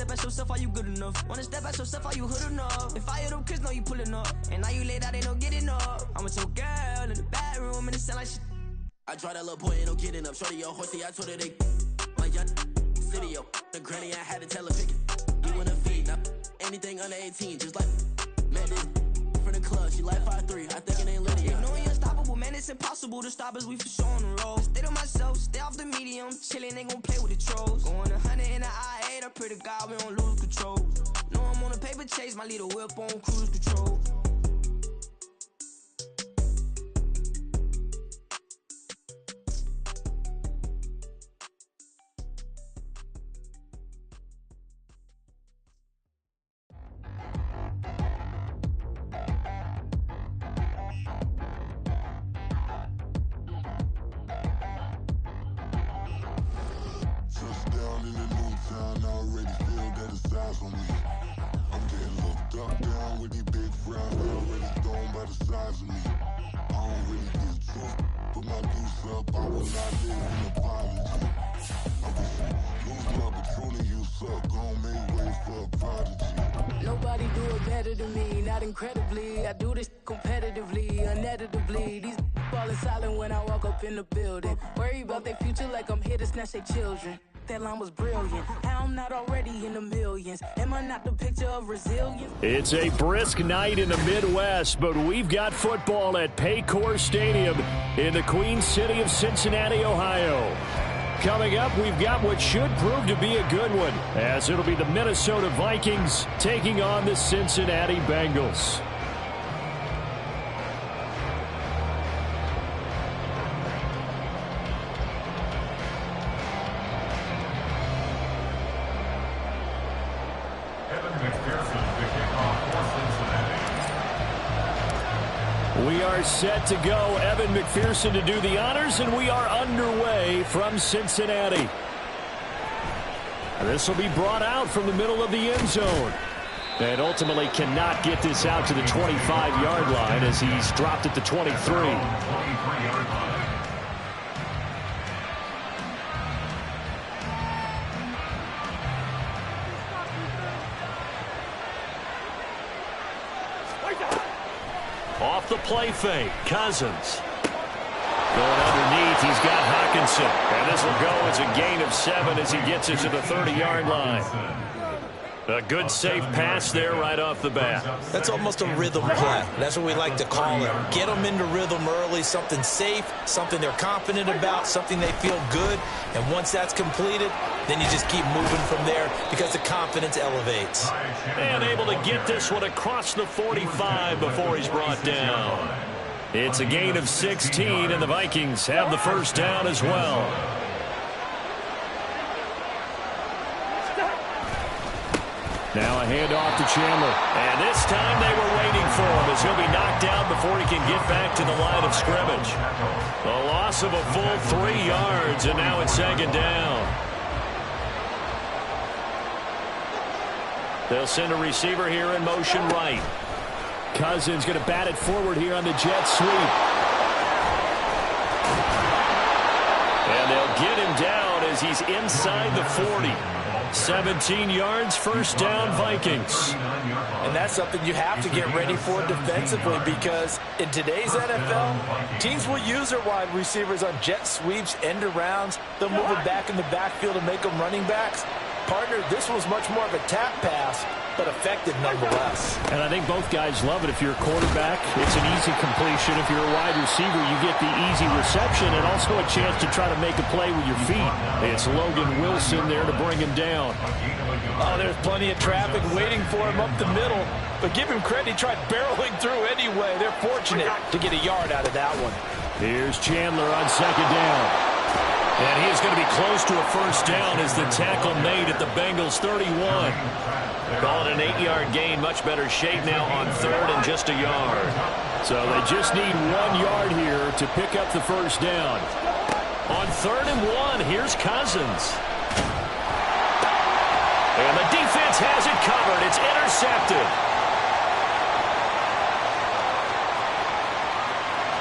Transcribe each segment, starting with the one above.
step at yourself, are you good enough? Wanna step at yourself, are you hood enough? If I hear them kids, know you pulling up. And now you laid out, ain't no getting up. I'm with your girl in the bedroom, and it sound like shit. I draw that little boy, ain't no getting up. Shorty, your horsey, I told her they my young video. The granny, I had to tell her pick it. You wanna feed, now anything under 18, just like Madden. From the club, she like 5'3", I think it ain't lit yet. No, we unstoppable, man, it's impossible to stop us, we for sure on the road. Stay to myself, stay off the medium, chillin', ain't gon' play with the trolls. Going 100 in the I-8, I pray to God we don't lose control. No, I'm on a paper chase, my little whip on cruise control. Nobody do it better than me, not incredibly. I do this competitively, uneditably. These falling silent when I walk up in the building. Worry about their future like I'm here to snatch their children. That line was brilliant. How I'm not already in the millions? Am I not the picture of resilience? It's a brisk night in the Midwest, but we've got football at Paycor Stadium in the Queen City of Cincinnati, Ohio. Coming up, we've got what should prove to be a good one, as it'll be the Minnesota Vikings taking on the Cincinnati Bengals. We are set to go. Evan McPherson to do the honors, and we are underway from Cincinnati. This will be brought out from the middle of the end zone. And ultimately cannot get this out to the 25-yard line as he's dropped at the 23. Off the play fake, Cousins. Going underneath, he's got Hockenson. And this will go as a gain of 7 as he gets it to the 30-yard line. A good safe pass there right off the bat. That's almost a rhythm play. That's what we like to call it. Get them into rhythm early, something safe, something they're confident about, something they feel good. And once that's completed, then you just keep moving from there because the confidence elevates. And able to get this one across the 45 before he's brought down. It's a gain of 16, and the Vikings have the first down as well. Now a handoff to Chandler. And this time they were waiting for him as he'll be knocked down before he can get back to the line of scrimmage. A loss of a full 3 yards, and now it's second down. They'll send a receiver here in motion right. Cousins going to bat it forward here on the jet sweep. And they'll get him down as he's inside the 40. 17 yards, first down, Vikings. And that's something you have to get ready for defensively because in today's NFL, teams will use their wide receivers on jet sweeps, end arounds. They'll move them back in the backfield and make them running backs. Partner, this was much more of a tap pass, but effective nonetheless. And I think both guys love it. If you're a quarterback, it's an easy completion. If you're a wide receiver, you get the easy reception and also a chance to try to make a play with your feet. It's Logan Wilson there to bring him down. Oh, there's plenty of traffic waiting for him up the middle, but give him credit. He tried barreling through anyway. They're fortunate to get a yard out of that one. Here's Chandler on second down. And he is going to be close to a first down as the tackle made at the Bengals 31. Call it an 8-yard gain. Much better shape now on third and just a yard. So they just need 1 yard here to pick up the first down. On 3rd and 1, here's Cousins. And the defense has it covered. It's intercepted.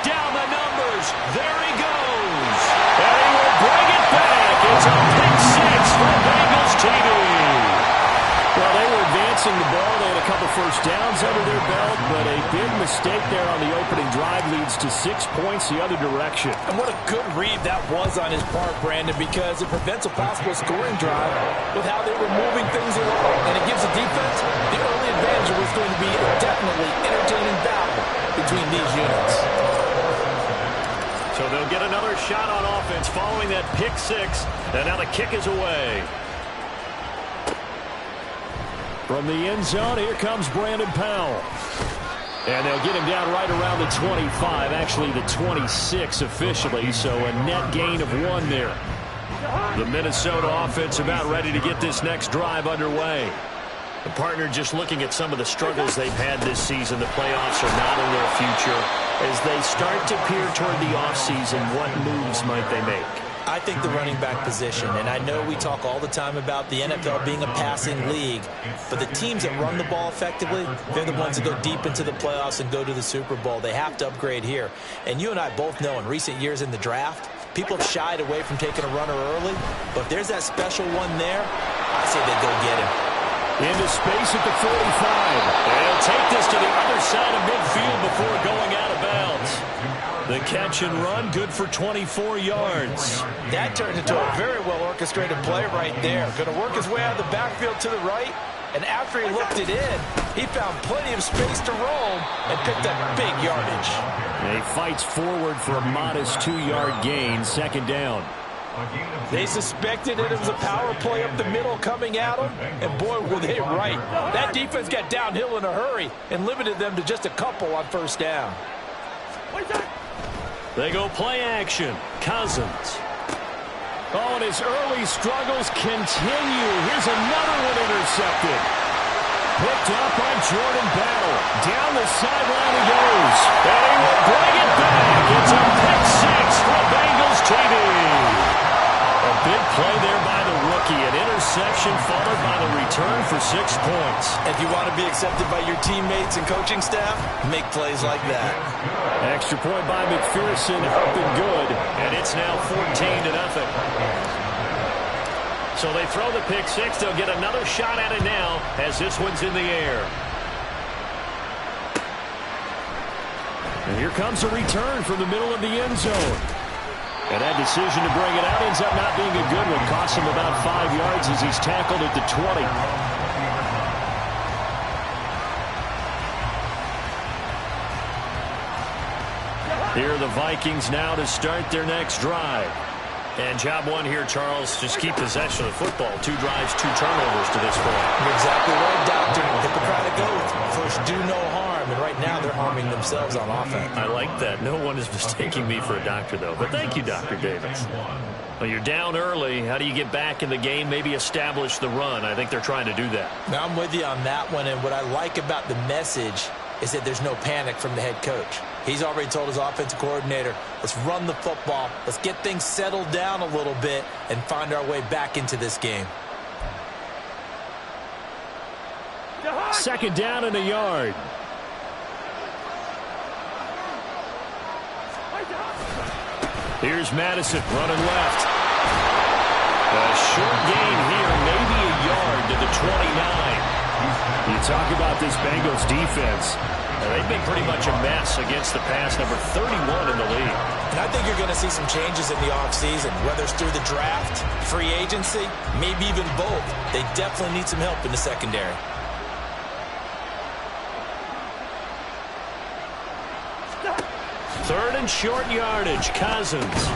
Down the numbers. There he goes. And he will bring it back. It's a pick six for Bengals TV. passing the ball. They had a couple first downs under their belt, but a big mistake there on the opening drive leads to 6 points the other direction. And what a good read that was on his part, Brandon, because it prevents a possible scoring drive with how they were moving things along. And it gives the defense the early advantage. Was going to be a definitely entertaining battle between these units. So they'll get another shot on offense following that pick six, and now the kick is away. From the end zone, here comes Brandon Powell. And they'll get him down right around the 25, actually the 26 officially, so a net gain of 1 there. The Minnesota offense about ready to get this next drive underway. The partner just looking at some of the struggles they've had this season. The playoffs are not in their future. As they start to peer toward the offseason, what moves might they make? I think the running back position, and I know we talk all the time about the NFL being a passing league, but the teams that run the ball effectively, they're the ones that go deep into the playoffs and go to the Super Bowl. They have to upgrade here. And you and I both know in recent years in the draft, people have shied away from taking a runner early, but if there's that special one there, I say they go get him. Into space at the 45. And he'll take this to the other side of midfield before going out of bounds. The catch and run, good for 24 yards. That turned into a very well-orchestrated play right there. Going to work his way out of the backfield to the right, and after he looked it in, he found plenty of space to roam and picked up big yardage. And he fights forward for a modest 2-yard gain, second down. They suspected it was a power play up the middle coming at them, and boy, were they right. That defense got downhill in a hurry and limited them to just a couple on first down. They go play action. Cousins. Oh, and his early struggles continue. Here's another one intercepted. Picked up by Jordan Battle. Down the sideline he goes. And he will bring it back. It's a pick six for Bengals TV. A big play there by the rookie. An interception followed by the return for 6 points. If you want to be accepted by your teammates and coaching staff, make plays like that. Extra point by McPherson, up and good. And it's now 14-0. So they throw the pick six. They'll get another shot at it now as this one's in the air. And here comes a return from the middle of the end zone. And that decision to bring it out ends up not being a good one. Costs him about 5 yards as he's tackled at the 20. Here are the Vikings now to start their next drive. And job one here, Charles, just keep possession of the football. 2 drives, 2 turnovers to this point. You're exactly right, Doctor. Hippocratic oath. First, do no harm. And right now, they're harming themselves on offense. I like that. No one is mistaking me for a doctor, though. But thank you, Dr. Davis. Well, you're down early. How do you get back in the game? Maybe establish the run. I think they're trying to do that. Now, I'm with you on that one. And what I like about the message is that there's no panic from the head coach. He's already told his offensive coordinator, let's run the football, let's get things settled down a little bit and find our way back into this game. Second down and a yard. Here's Madison running left. A short gain here, maybe a yard to the 29. You talk about this Bengals defense. They've been pretty much a mess against the pass, number 31 in the league. And I think you're going to see some changes in the offseason, whether it's through the draft, free agency, maybe even both. They definitely need some help in the secondary. Third and short yardage. Cousins.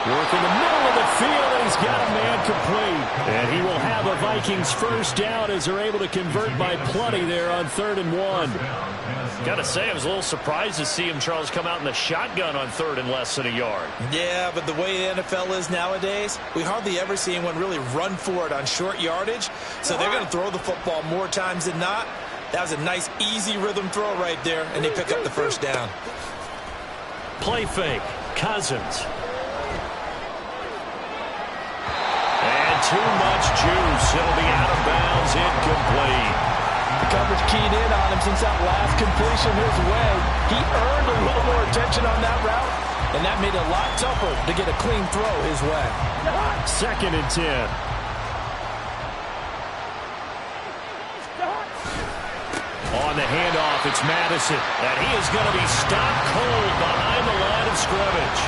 Work in the middle of the field, and he's got a man complete. And he will have a Vikings first down as they're able to convert by plenty there on 3rd and 1. Got to say, I was a little surprised to see him, Charles, come out in the shotgun on 3rd and less than a yard. Yeah, but the way the NFL is nowadays, we hardly ever see anyone really run for it on short yardage. So they're going to throw the football more times than not. That was a nice, easy rhythm throw right there, and they pick up the first down. Play fake. Cousins. Too much juice. It'll be out of bounds, incomplete. The coverage keyed in on him since that last completion his way. He earned a little more attention on that route, and that made it a lot tougher to get a clean throw his way. 2nd and 10. On the handoff, it's Madison. And he is going to be stopped cold behind the line of scrimmage.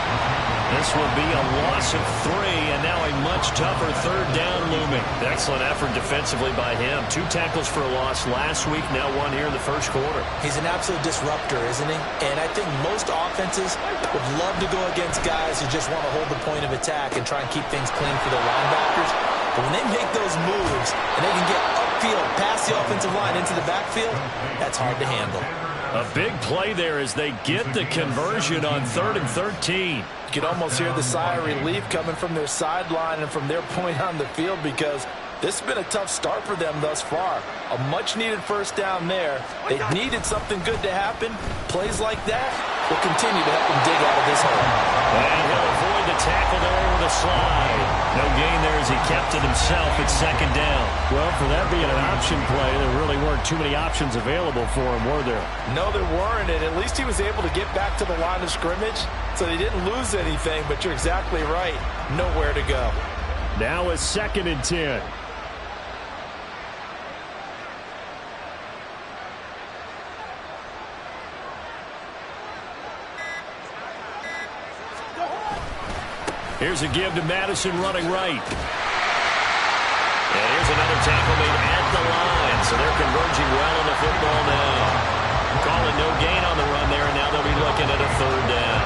This will be a loss of 3, and now a much tougher third down looming. Excellent effort defensively by him. 2 tackles for a loss last week, now 1 here in the first quarter. He's an absolute disruptor, isn't he? And I think most offenses would love to go against guys who just want to hold the point of attack and try and keep things clean for their linebackers. But when they make those moves and they can get upfield past the offensive line into the backfield, that's hard to handle. A big play there as they get the conversion on 3rd and 13. You can almost hear the sigh of relief coming from their sideline and from their point on the field, because this has been a tough start for them thus far. A much-needed first down there. They needed something good to happen. Plays like that will continue to help them dig out of this hole. And he'll avoid the tackle there with a slide. No gain there as he kept it himself at 2nd down. Well, for that being an option play, there really weren't too many options available for him, were there? No, there weren't, and at least he was able to get back to the line of scrimmage, so they didn't lose anything, but you're exactly right. Nowhere to go. Now a 2nd and 10. Here's a give to Madison running right. And here's another tackle made at the line. So they're converging well on the football now. Calling no gain on the run there, and now they'll be looking at a 3rd down.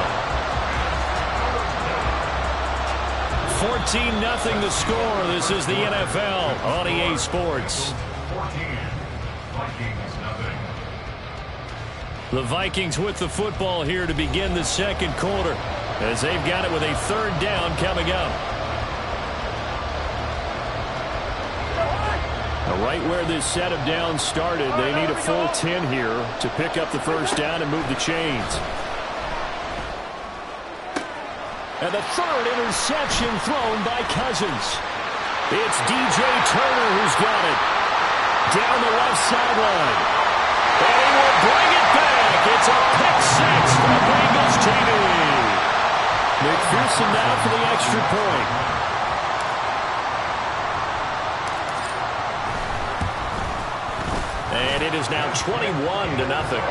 14-0 the score. This is the NFL on EA Sports. The Vikings with the football here to begin the 2nd quarter, as they've got it with a 3rd down coming up. Now, right where this set of downs started, they need a full 10 here to pick up the first down and move the chains. And the 3rd interception thrown by Cousins. It's DJ Turner who's got it. Down the left sideline. And he will bring it back. It's a pick-6 for Bengals TV. McPherson now for the extra point. And it is now 21-0.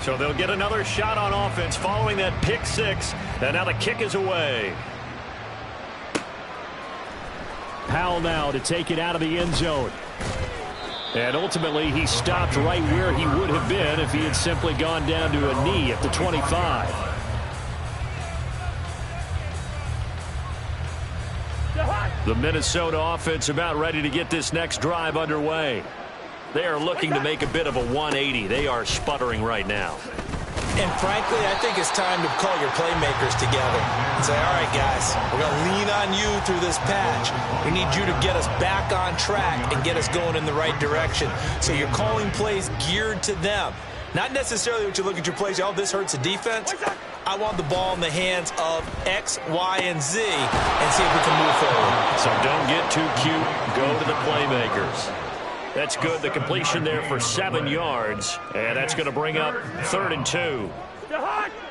So they'll get another shot on offense following that pick-6. And now the kick is away. Powell now to take it out of the end zone. And ultimately, he stopped right where he would have been if he had simply gone down to a knee at the 25. The Minnesota offense about ready to get this next drive underway. They are looking to make a bit of a 180. They are sputtering right now. And frankly, I think it's time to call your playmakers together and say, all right, guys, we're going to lean on you through this patch. We need you to get us back on track and get us going in the right direction. So you're calling plays geared to them. Not necessarily what you look at your plays, oh, this hurts the defense. I want the ball in the hands of X, Y, and Z and see if we can move forward. So don't get too cute. Go to the playmakers. That's good. The completion there for 7 yards. And that's going to bring up 3rd and 2.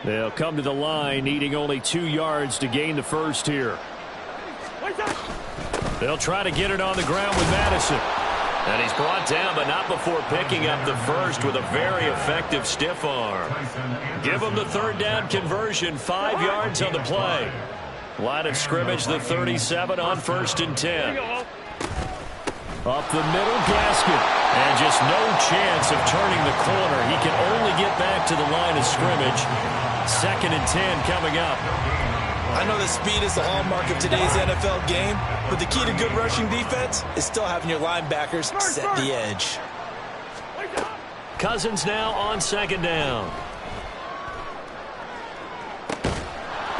They'll come to the line needing only 2 yards to gain the first here. They'll try to get it on the ground with Madison. And he's brought down, but not before picking up the first with a very effective stiff arm. Give him the 3rd down conversion. 5 yards on the play. Line of scrimmage, the 37 on 1st and 10. Up the middle, Gaskin. And just no chance of turning the corner. He can only get back to the line of scrimmage. 2nd and 10 coming up. I know that speed is the hallmark of today's NFL game, but the key to good rushing defense is still having your linebackers set the edge. Cousins now on 2nd down.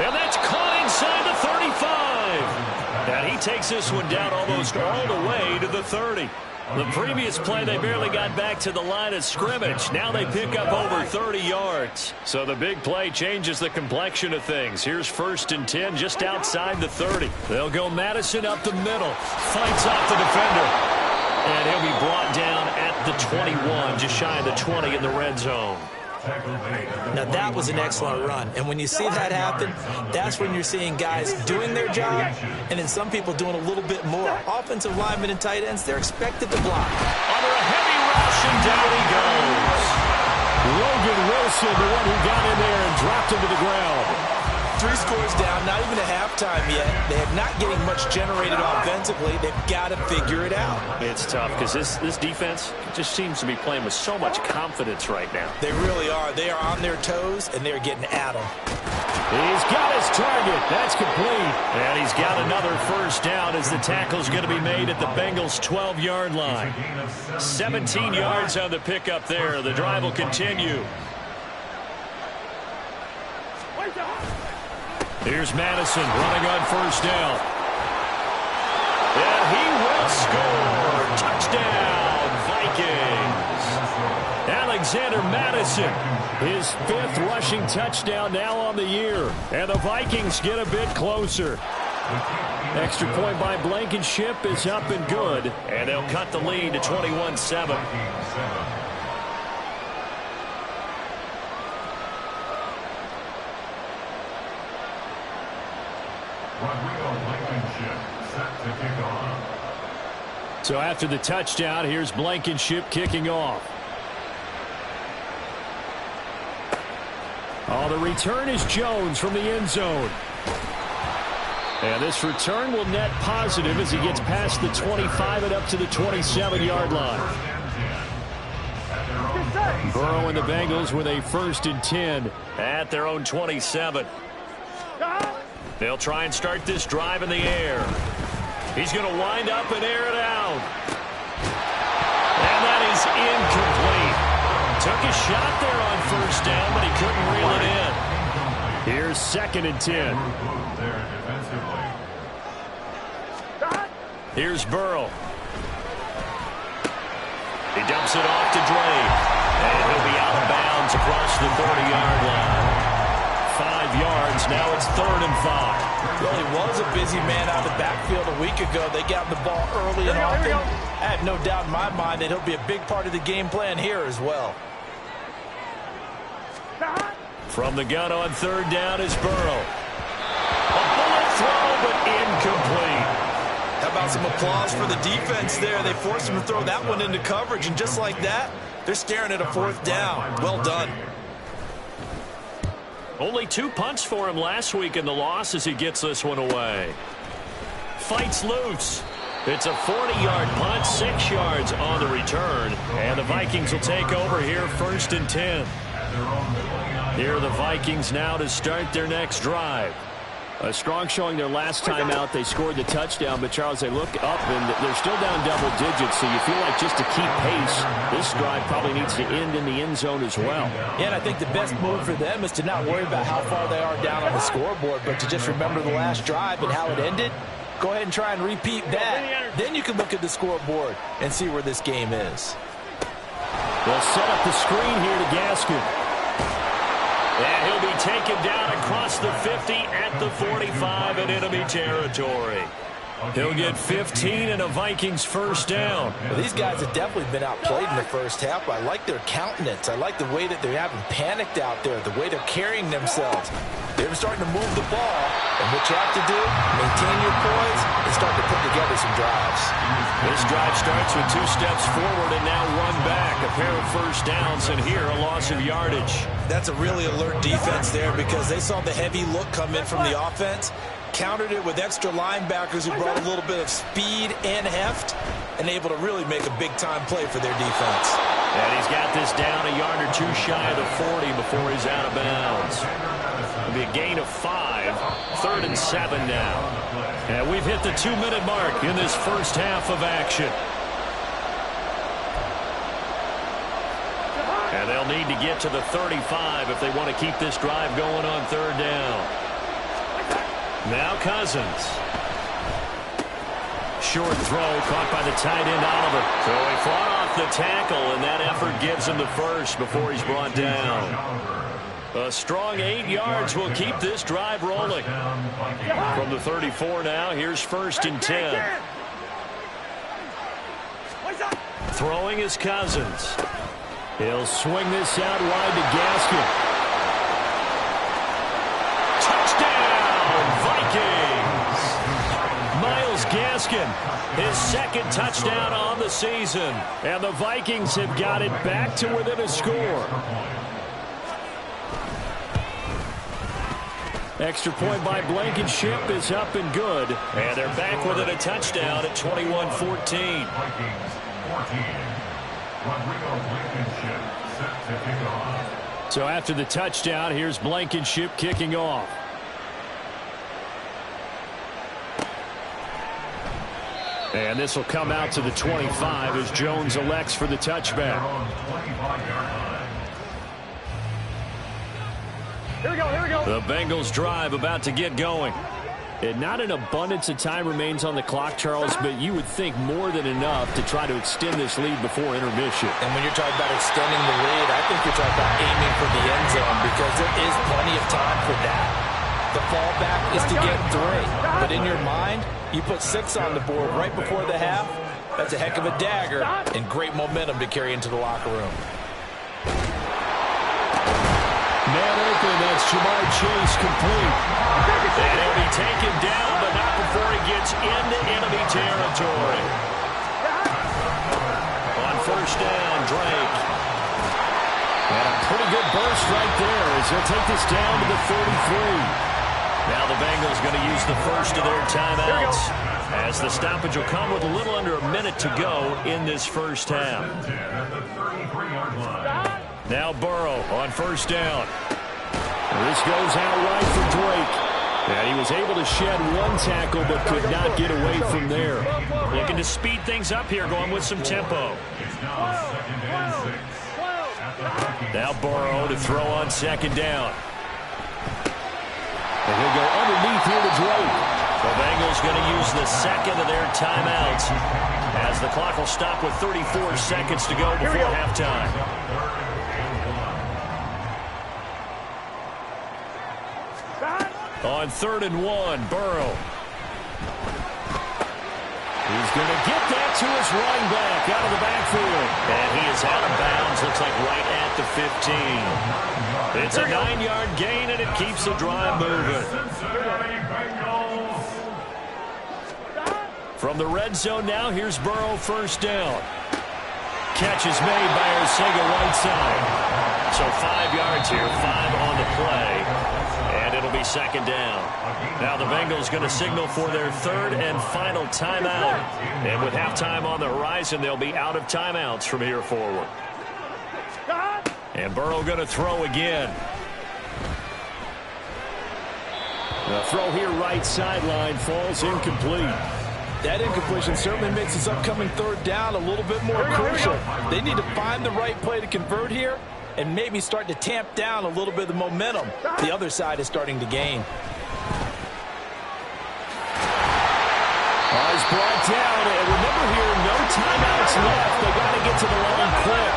And that's caught inside the 35. And he takes this one down almost all the way to the 30. The previous play, they barely got back to the line of scrimmage. Now they pick up over 30 yards. So the big play changes the complexion of things. Here's 1st and 10 just outside the 30. They'll go Madison up the middle. Fights off the defender. And he'll be brought down at the 21, just shy of the 20 in the red zone. Now that was an excellent run, and when you see that happen, that's when you're seeing guys doing their job, and then some people doing a little bit more. Offensive linemen and tight ends, they're expected to block. Under a heavy rush, and down he goes. Logan Wilson, the one who got in there and dropped him to the ground. 3 scores down, not even a halftime yet. They are not getting much generated offensively. They've got to figure it out. It's tough because this defense just seems to be playing with so much confidence right now. They really are. They are on their toes, and they're getting at them. He's got his target. That's complete. And he's got another first down as the tackle's going to be made at the Bengals' 12-yard line. 17 yards on the pickup there. The drive will continue. Here's Madison running on first down. And he will score. Touchdown, Vikings. Alexander Madison, his 5th rushing touchdown now on the year. And the Vikings get a bit closer. Extra point by Blankenship is up and good. And they'll cut the lead to 21-7. So after the touchdown, here's Blankenship kicking off. Oh, the return is Jones from the end zone. And this return will net positive as he gets past the 25 and up to the 27-yard line. Burrow and the Bengals with a 1st and 10 at their own 27. They'll try and start this drive in the air. He's going to wind up and air it out. And that is incomplete. Took a shot there on first down, but he couldn't reel it in. Here's 2nd and 10. Here's Burrow. He dumps it off to Drake. And he'll be out of bounds across the 40-yard line. 5 yards. Now it's 3rd and 5. Well, he was a busy man out of the backfield a week ago. They got the ball early and often. I have no doubt in my mind that he'll be a big part of the game plan here as well. From the gun on 3rd down is Burrow. A bullet throw, but incomplete. How about some applause for the defense there? They forced him to throw that one into coverage, and just like that, they're staring at a 4th down. Well done. Only 2 punts for him last week in the loss as he gets this one away. Fights loose. It's a 40-yard punt, 6 yards on the return. And the Vikings will take over here, 1st and 10. Here are the Vikings now to start their next drive. A strong showing their last time out. They scored the touchdown, but, Charles, they look up, and they're still down double digits, so you feel like just to keep pace, this drive probably needs to end in the end zone as well. Yeah, and I think the best move for them is to not worry about how far they are down on the scoreboard, but to just remember the last drive and how it ended. Go ahead and try and repeat that. Then you can look at the scoreboard and see where this game is. They'll set up the screen here to Gaskin. And he'll be taken down across the 50 at the 45 in enemy territory. He'll get 15 and a Vikings first down. Well, these guys have definitely been outplayed in the first half. I like their countenance. I like the way that they haven't panicked out there, the way they're carrying themselves. They're starting to move the ball, and what you have to do, maintain your poise and start to put together some drives. This drive starts with 2 steps forward and now 1 back. A pair of first downs, and here a loss of yardage. That's a really alert defense there because they saw the heavy look come in from the offense, countered it with extra linebackers who brought a little bit of speed and heft, and able to really make a big-time play for their defense. And he's got this down a yard or 2 shy of the 40 before he's out of bounds. It'll be a gain of 5, 3rd and 7 now. And we've hit the 2-minute mark in this first half of action. And they'll need to get to the 35 if they want to keep this drive going on 3rd down. Now Cousins. Short throw caught by the tight end Oliver. So he fought off the tackle, and that effort gives him the first before he's brought down. A strong 8 yards will keep this drive rolling. From the 34 now, here's 1st and 10. Throwing is Cousins. He'll swing this out wide to Gaskin. Touchdown, Vikings! Myles Gaskin, his second touchdown on the season. And the Vikings have got it back to within a score. Extra point by Blankenship is up and good. And they're back within a touchdown at 21-14. So after the touchdown, here's Blankenship kicking off. And this will come out to the 25 as Jones elects for the touchback. Here we go. The Bengals drive about to get going. And not an abundance of time remains on the clock, Charles, but you would think more than enough to try to extend this lead before intermission. And when you're talking about extending the lead, I think you're talking about aiming for the end zone because there is plenty of time for that. The fallback is to get 3. But in your mind, you put 6 on the board right before the half. That's a heck of a dagger and great momentum to carry into the locker room. Man open, that's Jamar Chase complete. And he'll be taken down, but not before he gets into enemy territory. On first down, Drake. And a pretty good burst right there as he'll take this down to the 33. Now the Bengals going to use the first of their timeouts as the stoppage will come with a little under a minute to go in this first half. Now Burrow on first down. This goes out right for Drake. And he was able to shed one tackle but could not get away from there. Looking to speed things up here, going with some tempo. Now Burrow to throw on second down. And he'll go underneath here to Drake. The Bengals going to use the second of their timeouts as the clock will stop with 34 seconds to go before halftime. On 3rd and 1, Burrow. He's going to get that to his running back out of the backfield. And he is out of bounds, looks like right at the 15. It's a 9-yard gain, and it keeps the drive moving. From the red zone now, here's Burrow first down. Catch is made by Arcega-Whiteside. So 5 yards here, 5 on the play. And it'll be second down. Now the Bengals going to signal for their third and final timeout. And with halftime on the horizon, they'll be out of timeouts from here forward. And Burrow going to throw again. The throw here right sideline falls incomplete. That incompletion certainly makes this upcoming third down a little bit more crucial. They need to find the right play to convert here and maybe start to tamp down a little bit of the momentum the other side is starting to gain. He's brought down, and remember here, no timeouts left. They got to get to the line quick.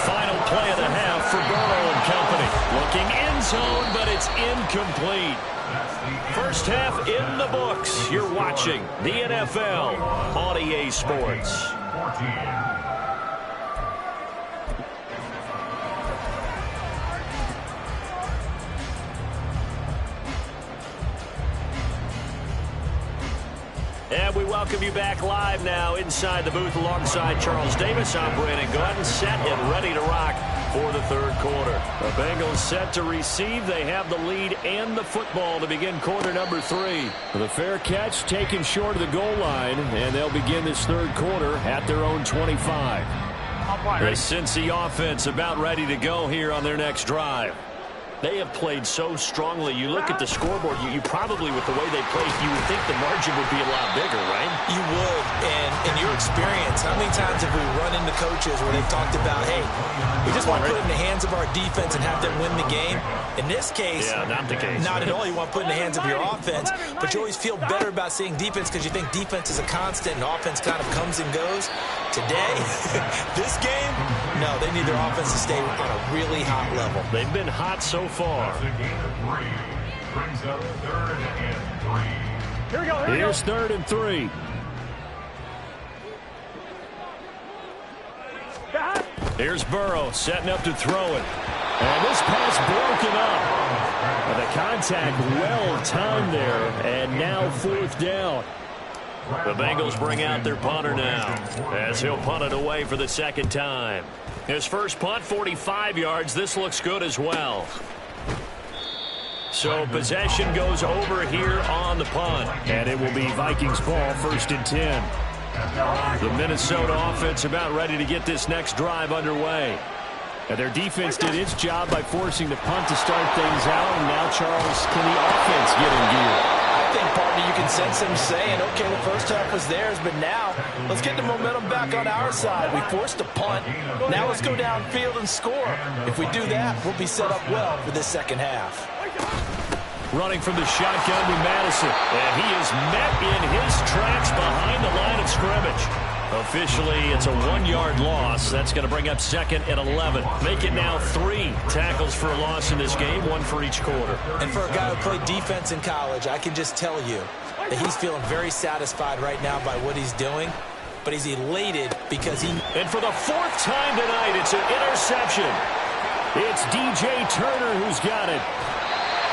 Final play of the half for Burrow and company. Looking end zone, but it's incomplete. First half in the books. You're watching the NFL on EA Sports. And we welcome you back live now inside the booth alongside Charles Davis. I'm Brandon Gordon, set and ready to rock for the third quarter. The Bengals set to receive. They have the lead and the football to begin quarter number 3. The fair catch taken short of the goal line, and they'll begin this third quarter at their own 25. The Cincy offense about ready to go here on their next drive. They have played so strongly. You look at the scoreboard, you probably, with the way they played, you would think the margin would be a lot bigger, right? You would. And in your experience, how many times have we run into coaches where they've talked about, hey, we just want to put it in the hands of our defense and have them win the game? In this case, not the case. Not at all. You want to put it in the hands of your offense, but you always feel better about seeing defense because you think defense is a constant and offense kind of comes and goes. Today, this game, no, they need their offense to stay on a really hot level. They've been hot so far. Here we go. Here's 3rd and 3. Here's Burrow setting up to throw it. And this pass broken up. The contact well timed there, and now 4th down. The Bengals bring out their punter now as he'll punt it away for the 2nd time. His first punt, 45 yards. This looks good as well. So possession goes over here on the punt. And it will be Vikings ball, 1st and 10. The Minnesota offense about ready to get this next drive underway. And their defense did its job by forcing the punt to start things out. And now, Charles, can the offense get in gear? I think, partner, you can sense them saying, okay, the first half was theirs, but now let's get the momentum back on our side. We forced a punt. Now let's go downfield and score. If we do that, we'll be set up well for this 2nd half. Running from the shotgun to Madison. And he is met in his tracks behind the line of scrimmage. Officially, it's a 1-yard loss. That's going to bring up 2nd and 11. Make it now 3 tackles for a loss in this game, 1 for each quarter. And for a guy who played defense in college, I can just tell you that he's feeling very satisfied right now by what he's doing. But he's elated because he... And for the 4th time tonight, it's an interception. It's DJ Turner who's got it.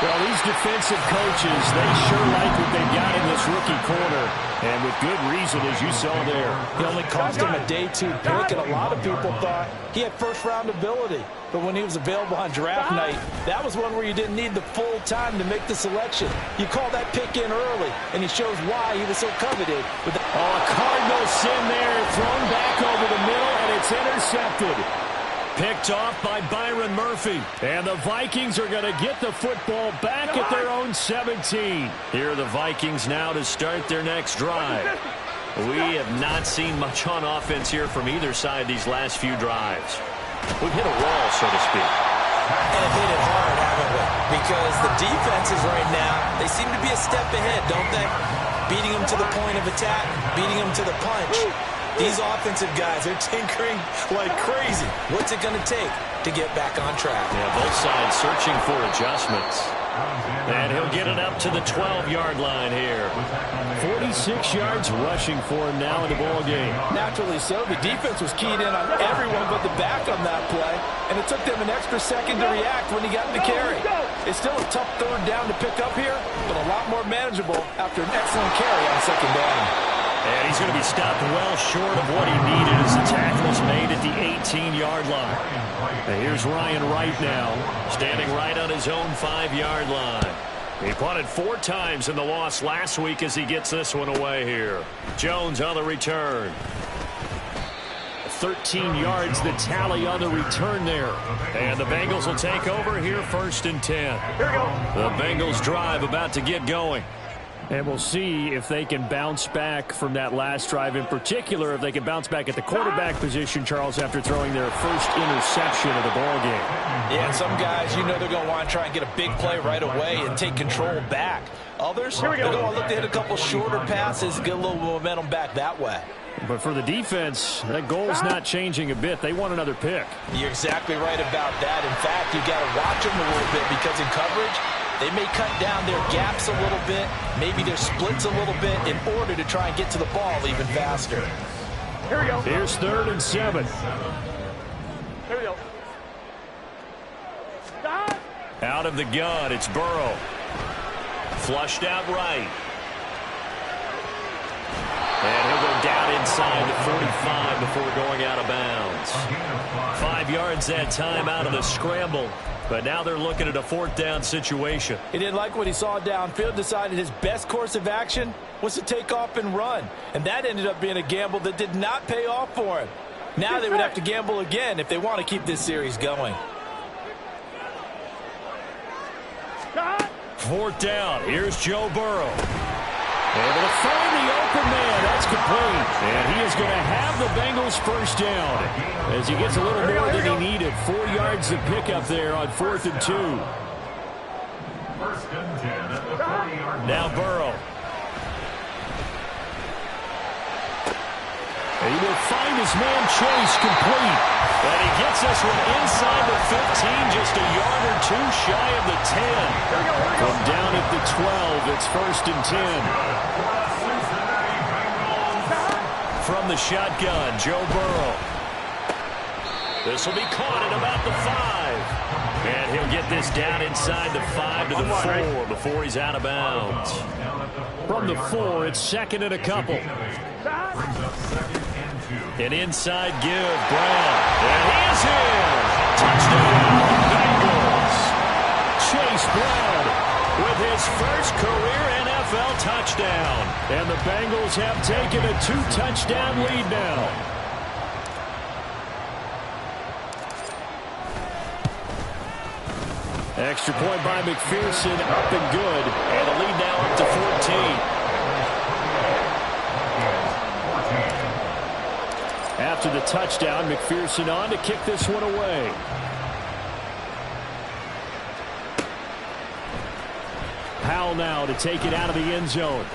Well, these defensive coaches, they sure like what they've got in this rookie corner. And with good reason, as you saw there. He only cost him a day 2 pick, and a lot of people thought he had first-round ability. But when he was available on draft night, that was one where you didn't need the full time to make the selection. You call that pick in early, and he shows why he was so coveted. A Cardinal sin there, thrown back over the middle, and it's intercepted. Picked off by Byron Murphy. And the Vikings are going to get the football back at their own 17. Here are the Vikings now to start their next drive. We have not seen much on offense here from either side these last few drives. We've hit a wall, so to speak. And hit it hard, haven't we? Because the defenses right now, they seem to be a step ahead, don't they? Beating them to the point of attack, beating them to the punch. These offensive guys are tinkering like crazy. What's it going to take to get back on track? Yeah, both sides searching for adjustments. And he'll get it up to the 12-yard line here. 46 yards rushing for him now in the ball game. Naturally so. The defense was keyed in on everyone but the back on that play, and it took them an extra second to react when he got the carry. It's still a tough 3rd down to pick up here, but a lot more manageable after an excellent carry on 2nd down. And he's going to be stopped well short of what he needed as the tackle is made at the 18-yard line. And here's Ryan Wright now, standing right on his own 5-yard line. He punted 4 times in the loss last week as he gets this one away here. Jones on the return. 13 yards the tally on the return there. And the Bengals will take over here 1st and 10. Here we go. The Bengals drive about to get going. And we'll see if they can bounce back from that last drive. In particular, if they can bounce back at the quarterback position, Charles, after throwing their first interception of the ball game. Yeah, and some guys, you know they're going to want to try and get a big play right away and take control back. Others, they're going to want to look to hit a couple shorter passes, get a little momentum back that way. But for the defense, that goal's not changing a bit. They want another pick. You're exactly right about that. In fact, you got to watch them a little bit because in coverage, they may cut down their gaps a little bit, maybe their splits a little bit in order to try and get to the ball even faster. Here we go. Here's 3rd and 7. Here we go. Out of the gun, it's Burrow. Flushed out right. And he'll go down inside the 45 before going out of bounds. 5 yards that time out of the scramble. But now they're looking at a 4th down situation. He didn't like what he saw downfield, decided his best course of action was to take off and run. And that ended up being a gamble that did not pay off for him. Now they would have to gamble again if they want to keep this series going. 4th down. Here's Joe Burrow. Able to find the open man. That's complete. And he is going to have the Bengals first down as he gets a little more than he needed. 4 yards to pick up there on 4th and 2. Now Burrow. And he will find his man Chase complete. And he gets this one inside the 15, just a yard or 2 shy of the 10. From down at the 12, it's 1st and 10. From the shotgun, Joe Burrow. This will be caught at about the 5. And he'll get this down inside the 5 to the 4 before he's out of bounds. From the 4, it's second and a couple. An inside give, Brown. And he is in. Touchdown, Bengals. Chase Brown with his first career NFL touchdown. And the Bengals have taken a 2-touchdown lead now. Extra point by McPherson, up and good. And the lead now up to 14. After the touchdown, McPherson on to kick this one away. Powell now to take it out of the end zone.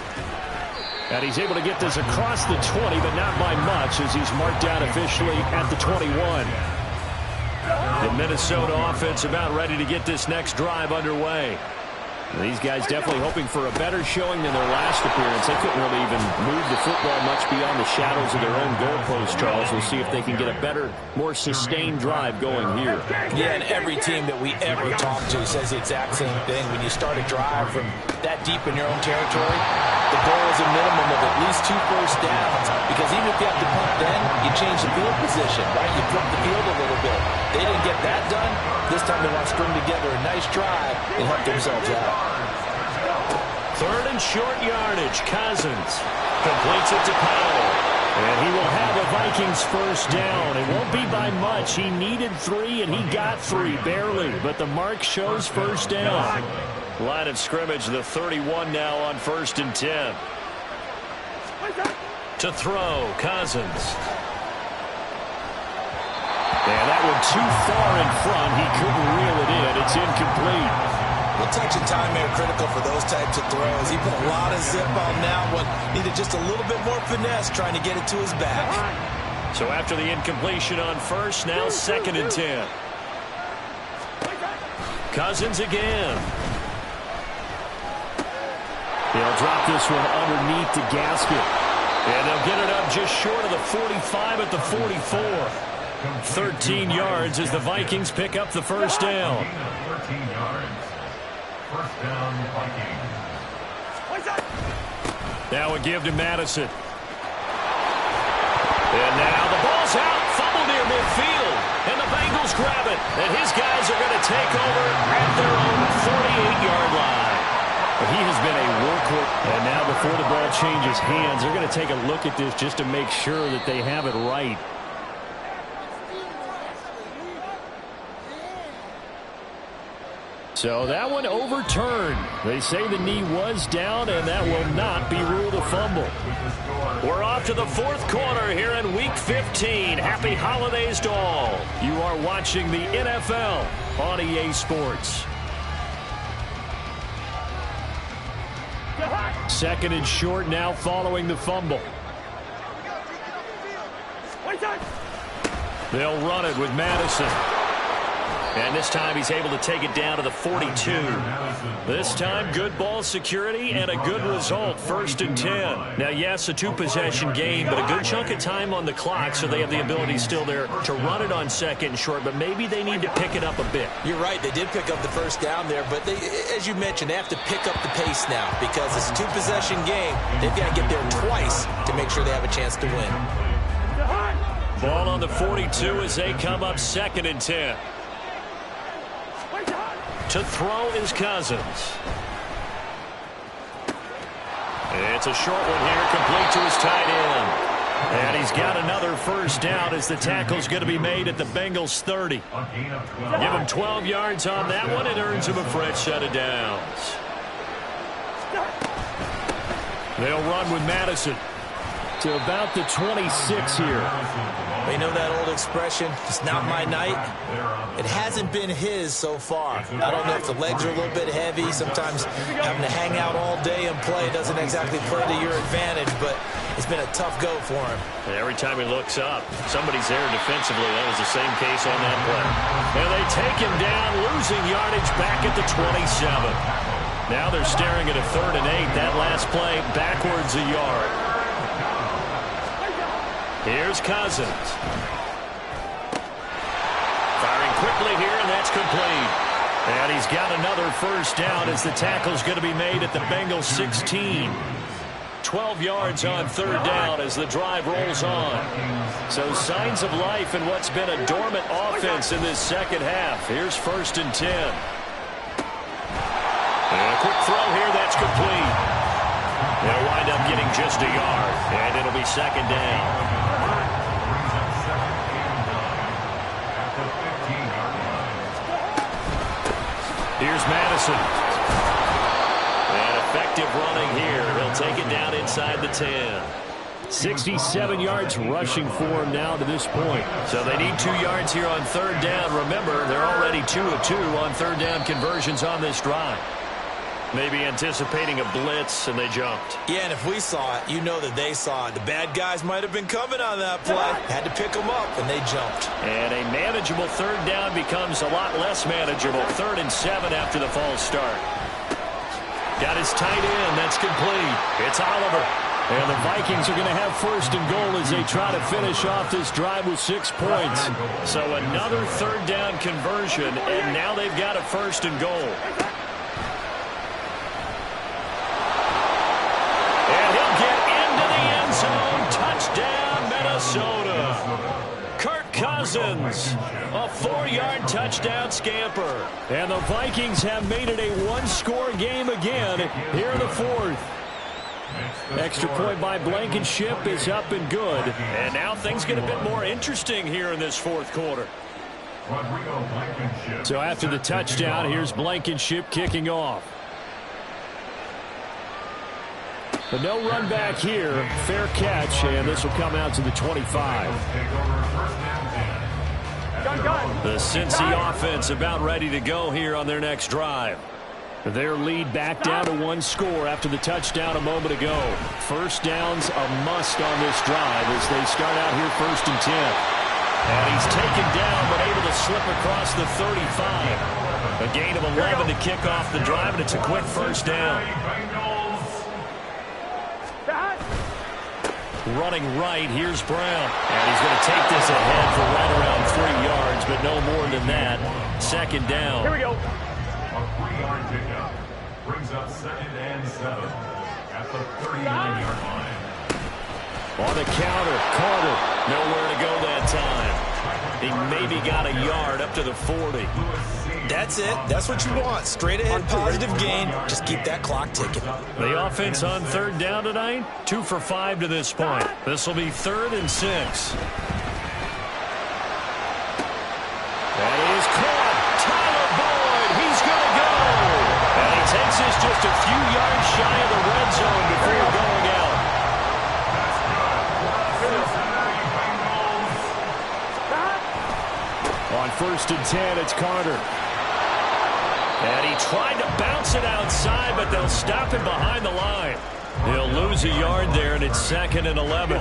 And he's able to get this across the 20, but not by much as he's marked out officially at the 21. The Minnesota offense about ready to get this next drive underway. These guys definitely hoping for a better showing than their last appearance. They couldn't really even move the football much beyond the shadows of their own goalpost, Charles. We'll see if they can get a better, more sustained drive going here. Yeah, and every team that we ever talk to says the exact same thing. When you start a drive from that deep in your own territory, the goal is a minimum of at least 2 first downs. Because even if you have to punt then, you change the field position, right? You flip the field a little bit. They didn't get that done. This time they want to string together a nice drive and help themselves out. Third and short yardage. Cousins completes it to Powell. And he will have a Vikings first down. It won't be by much. He needed 3, and he got 3, barely. But the mark shows first down. Line of scrimmage, the 31 now on 1st and 10. To throw, Cousins. And that one too far in front. He couldn't reel it in. It's incomplete. Well, touch and time are critical for those types of throws. He put a lot of zip on that one. Needed just a little bit more finesse trying to get it to his back. So after the incompletion on first, now 2nd and 10. Cousins again. He'll drop this one underneath the gasket. And they'll get it up just short of the 45 at the 44. 13 yards as the Vikings pick up the first down. 13 yards. First down, Vikings. Now a give to Madison. And now the ball's out. Fumble near midfield. And the Bengals grab it. And his guys are going to take over at their own 48-yard line. But he has been a workhorse. And now before the ball changes hands, they're going to take a look at this just to make sure that they have it right. So that one overturned. They say the knee was down, and that will not be ruled a fumble. We're off to the 4th quarter here in Week 15. Happy holidays to all. You are watching the NFL on EA Sports. 2nd and short now following the fumble. They'll run it with Madison. And this time he's able to take it down to the 42. This time good ball security and a good result. 1st and 10. Now, yes, a 2-possession game, but a good chunk of time on the clock, so they have the ability still there to run it on 2nd and short, but maybe they need to pick it up a bit. You're right. They did pick up the first down there, but as you mentioned, they have to pick up the pace now because it's a 2-possession game. They've got to get there twice to make sure they have a chance to win. Ball on the 42 as they come up 2nd and 10. To throw is Cousins. It's a short one here, complete to his tight end. And he's got another first down as the tackle's going to be made at the Bengals 30. Give him 12 yards on that one. It earns him a fresh set of downs. They'll run with Madison to about the 26 here. You know that old expression, it's not my night? It hasn't been his so far. I don't know if the legs are a little bit heavy. Sometimes having to hang out all day and play doesn't exactly play to your advantage, but it's been a tough go for him. And every time he looks up, somebody's there defensively. That was the same case on that play. And they take him down, losing yardage back at the 27. Now they're staring at a 3rd and 8. That last play backwards a yard. Here's Cousins. quickly here, and that's complete. And he's got another first down as the tackle's going to be made at the Bengals 16. 12 yards on third down as the drive rolls on. So signs of life in what's been a dormant offense in this second half. Here's 1st and 10. And a quick throw here, that's complete. They'll wind up getting just a yard, and it'll be 2nd down. Here's Madison. And effective running here. He'll take it down inside the 10. 67 yards rushing for him now to this point. So they need 2 yards here on third down. Remember, they're already 2 of 2 on third down conversions on this drive. Maybe anticipating a blitz, and they jumped. Yeah, and if we saw it, you know that they saw it. The bad guys might have been coming on that play. Had to pick them up, and they jumped. And a manageable third down becomes a lot less manageable. 3rd and 7 after the false start. Got his tight end. That's complete. It's Oliver. And the Vikings are going to have 1st and goal as they try to finish off this drive with 6 points. So another third down conversion, and now they've got a 1st and goal. Touchdown, Minnesota. Kirk Cousins, a 4-yard touchdown scamper. And the Vikings have made it a 1-score game again here in the 4th. Extra point by Blankenship is up and good. And now things get a bit more interesting here in this 4th quarter. So after the touchdown, here's Blankenship kicking off. But no run back here. Fair catch, and this will come out to the 25. The Cincy offense about ready to go here on their next drive. Their lead back down to 1 score after the touchdown a moment ago. First down's a must on this drive as they start out here 1st and 10. And he's taken down but able to slip across the 35. A gain of 11 to kick off the drive, and it's a quick first down. Running right, here's Brown. And he's going to take this ahead for right around 3 yards, but no more than that. 2nd down. Here we go. A 3-yard pickup brings up 2nd and 7 at the 39-yard line. On the counter, Carter. Nowhere to go that time. He maybe got a yard up to the 40. That's it. That's what you want. Straight ahead, positive gain. Just keep that clock ticking. The offense on third down tonight, 2 for 5 to this point. This will be 3rd and 6. That is caught. Tyler Boyd, he's going to go. And he takes this just a few yards shy of the red zone before going out. On 1st and 10, it's Carter. And he tried to bounce it outside, but they'll stop him behind the line. He'll lose a yard there, and it's 2nd and 11.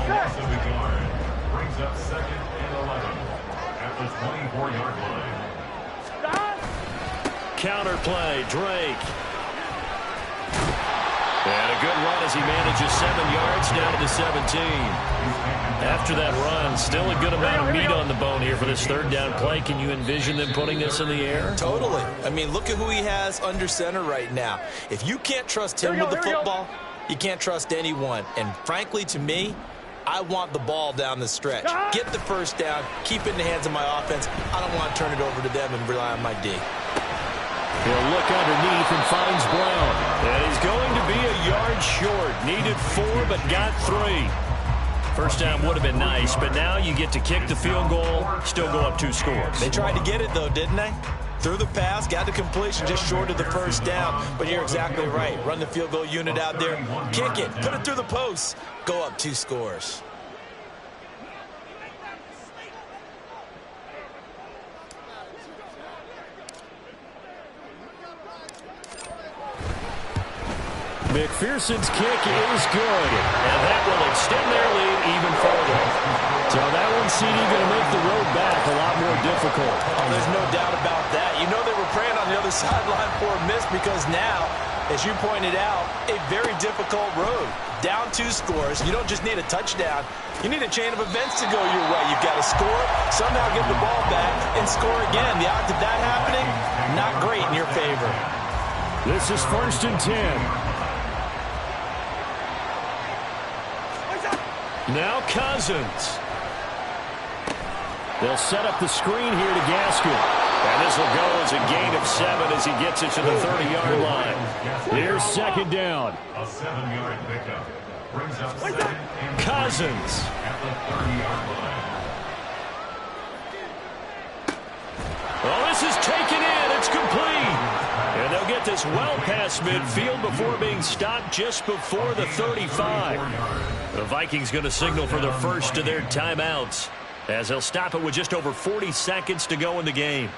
Brings up 2nd and 11 at the 24-yard line. Counter play, Drake. And a good run as he manages 7 yards down to the 17. After that run, still a good amount of meat on the bone here for this third down play. Can you envision them putting this in the air? Totally. I mean, look at who he has under center right now. If you can't trust him with the football, you can't trust anyone. And frankly, to me, I want the ball down the stretch. Get the first down, keep it in the hands of my offense. I don't want to turn it over to them and rely on my D. He'll look underneath and finds Brown. And he's going to be a yard short. Needed 4, but got 3. First down would have been nice, but now you get to kick the field goal, still go up 2 scores. They tried to get it, though, didn't they? Threw the pass, got the completion just short of the first down. But you're exactly right. Run the field goal unit out there, kick it, put it through the posts, go up 2 scores. McPherson's kick is good, and that will extend their lead even further. So that one's going to make the road back a lot more difficult. Oh, there's no doubt about that. You know they were praying on the other sideline for a miss because now As you pointed out, a very difficult road. Down 2 scores. You don't just need a touchdown. You need a chain of events to go your way. You've got to score, somehow get the ball back, and score again. The odds of that happening, not great in your favor. This is 1st and 10. Now Cousins. They'll set up the screen here to Gaskin. And this will go as a gain of 7 as he gets it to the 30-yard line. Here's 2nd down. A 7-yard pickup. Brings up 2nd and Cousins. at the 30-yard line. Oh, this is taken in. It's complete. And they'll get this well past midfield before being stopped just before the 35. The Vikings going to signal for the first of their timeouts, as they'll stop it with just over 40 seconds to go in the game.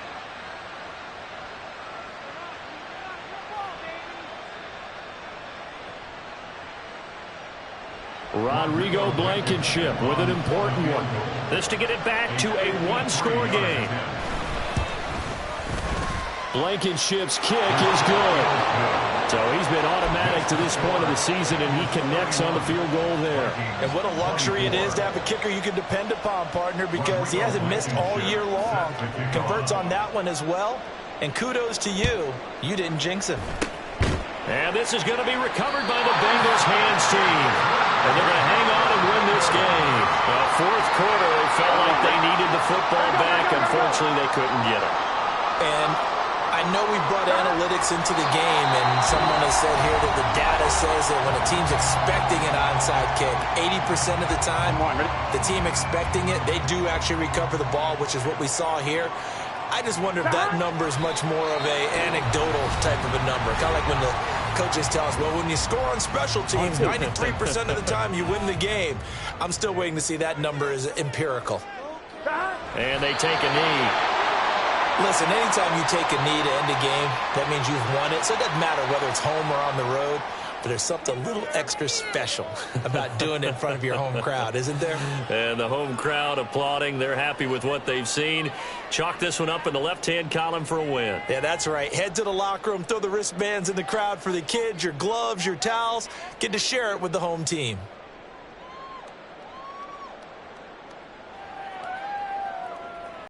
Rodrigo Blankenship with an important one. This to get it back to a 1-score game. Blankenship's kick is good. So he's been automatic to this point of the season, and he connects on the field goal there. And what a luxury it is to have a kicker you can depend upon, partner, because he hasn't missed all year long. Converts on that one as well. And kudos to you. You didn't jinx him. And this is going to be recovered by the Bengals hands team. And they're going to hang on and win this game. Fourth quarter, they felt like they needed the football back. Unfortunately, they couldn't get it. And I know we brought analytics into the game, and someone has said here that the data says that when a team's expecting an onside kick, 80% of the time, the team expecting it, they do actually recover the ball, which is what we saw here. I just wonder if that number is much more of a anecdotal type of a number. Kind of like when the coaches tell us, well, when you score on special teams, 93% of the time you win the game. I'm still waiting to see that number is empirical. And they take a knee. Listen, anytime you take a knee to end a game, that means you've won it. So it doesn't matter whether it's home or on the road. But there's something a little extra special about doing it in front of your home crowd, isn't there? And the home crowd applauding. They're happy with what they've seen. Chalk this one up in the left-hand column for a win. Yeah, that's right. Head to the locker room, throw the wristbands in the crowd for the kids, your gloves, your towels. Get to share it with the home team.